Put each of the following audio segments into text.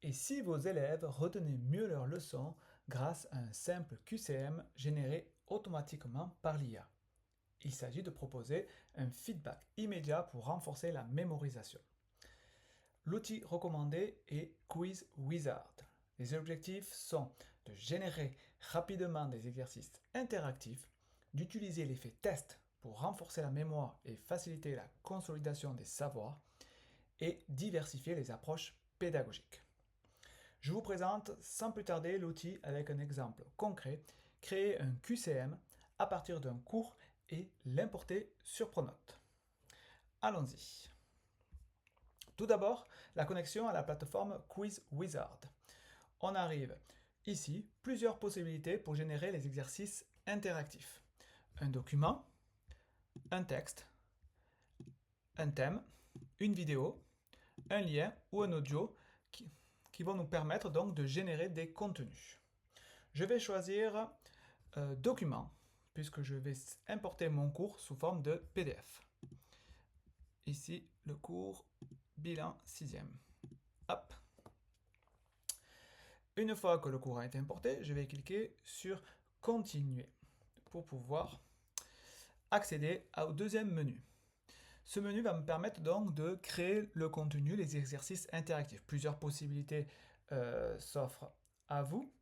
Et si vos élèves retenaient mieux leurs leçons grâce à un simple QCM généré automatiquement par l'IA? Il s'agit de proposer un feedback immédiat pour renforcer la mémorisation. L'outil recommandé est Quiz Wizard. Les objectifs sont de générer rapidement des exercices interactifs, d'utiliser l'effet test pour renforcer la mémoire et faciliter la consolidation des savoirs, et diversifier les approches pédagogiques. Je vous présente sans plus tarder l'outil avec un exemple concret, créer un QCM à partir d'un cours et l'importer sur Pronote. Allons-y. Tout d'abord, la connexion à la plateforme Quiz Wizard. On arrive ici, plusieurs possibilités pour générer les exercices interactifs. Un document, un texte, un thème, une vidéo, un lien ou un audio qui vont nous permettre donc de générer des contenus. Je vais choisir document, puisque je vais importer mon cours sous forme de PDF. Ici, le cours bilan 6e. Hop. Une fois que le cours a été importé, je vais cliquer sur Continuer pour pouvoir accéder au deuxième menu. Ce menu va me permettre donc de créer le contenu, les exercices interactifs. Plusieurs possibilités s'offrent à vous.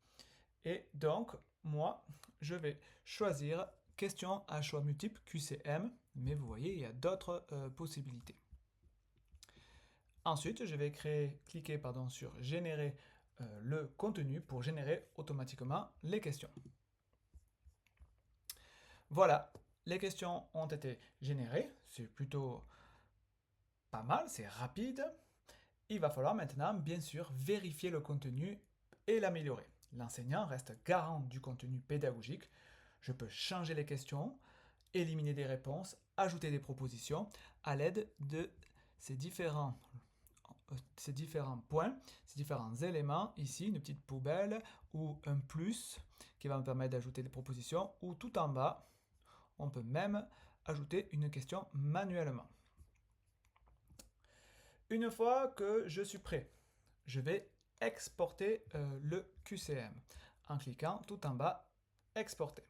Et donc, moi, je vais choisir question à choix multiple QCM, mais vous voyez, il y a d'autres possibilités. Ensuite, je vais cliquer sur générer le contenu pour générer automatiquement les questions. Voilà, les questions ont été générées, c'est plutôt pas mal, c'est rapide. Il va falloir maintenant, bien sûr, vérifier le contenu et l'améliorer. L'enseignant reste garant du contenu pédagogique. Je peux changer les questions, éliminer des réponses, ajouter des propositions à l'aide de ces différents points, ces différents éléments. Ici, une petite poubelle ou un plus qui va me permettre d'ajouter des propositions, ou tout en bas, on peut même ajouter une question manuellement. Une fois que je suis prêt, je vais exporter le QCM en cliquant tout en bas, exporter.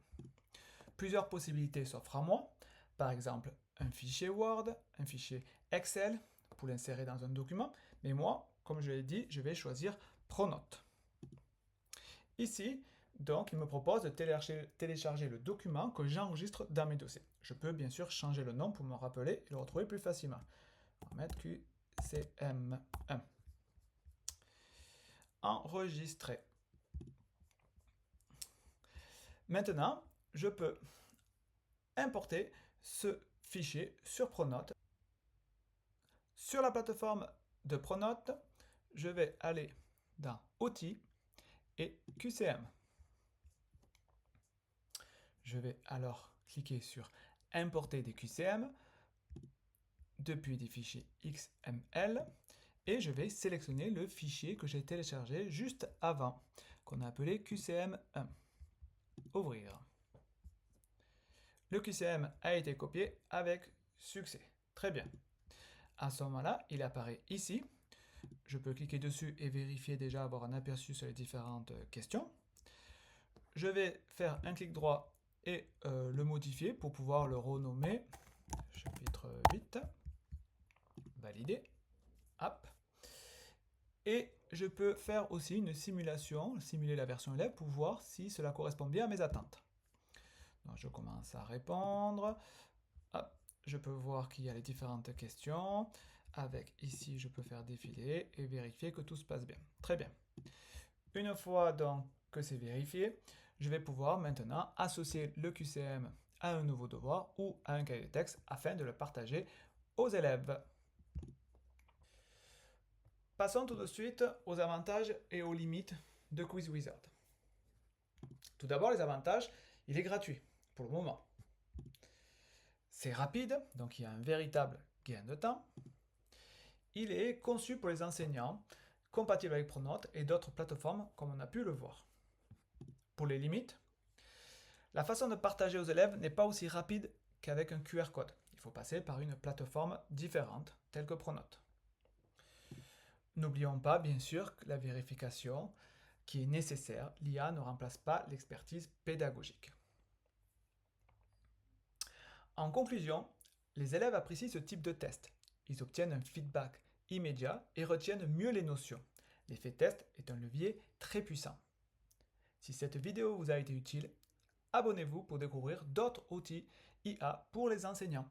Plusieurs possibilités s'offrent à moi, par exemple un fichier Word, un fichier Excel pour l'insérer dans un document, mais moi, comme je l'ai dit, je vais choisir Pronote. Ici, donc, il me propose de télécharger le document que j'enregistre dans mes dossiers. Je peux bien sûr changer le nom pour me rappeler et le retrouver plus facilement. On va mettre QCM1. Enregistrer. Maintenant, je peux importer ce fichier sur Pronote. Sur la plateforme de Pronote, je vais aller dans Outils et QCM. Je vais alors cliquer sur Importer des QCM depuis des fichiers XML et je vais sélectionner le fichier que j'ai téléchargé juste avant, qu'on a appelé QCM1. Ouvrir. Le QCM a été copié avec succès. Très bien. À ce moment-là, il apparaît ici. Je peux cliquer dessus et vérifier déjà avoir un aperçu sur les différentes questions. Je vais faire un clic droit et le modifier pour pouvoir le renommer. Chapitre 8. Valider. Hop. Et je peux faire aussi une simulation, simuler la version élève pour voir si cela correspond bien à mes attentes. Donc, je commence à répondre. Hop. Je peux voir qu'il y a les différentes questions. Avec ici, je peux faire défiler et vérifier que tout se passe bien. Très bien. Une fois donc que c'est vérifié, je vais pouvoir maintenant associer le QCM à un nouveau devoir ou à un cahier de texte afin de le partager aux élèves. Passons tout de suite aux avantages et aux limites de Quiz Wizard. Tout d'abord, les avantages, il est gratuit pour le moment. C'est rapide, donc il y a un véritable gain de temps. Il est conçu pour les enseignants, compatible avec Pronote et d'autres plateformes comme on a pu le voir. Pour les limites, la façon de partager aux élèves n'est pas aussi rapide qu'avec un QR code. Il faut passer par une plateforme différente, telle que Pronote. N'oublions pas, bien sûr, que la vérification qui est nécessaire. L'IA ne remplace pas l'expertise pédagogique. En conclusion, les élèves apprécient ce type de test. Ils obtiennent un feedback immédiat et retiennent mieux les notions. L'effet test est un levier très puissant. Si cette vidéo vous a été utile, abonnez-vous pour découvrir d'autres outils IA pour les enseignants.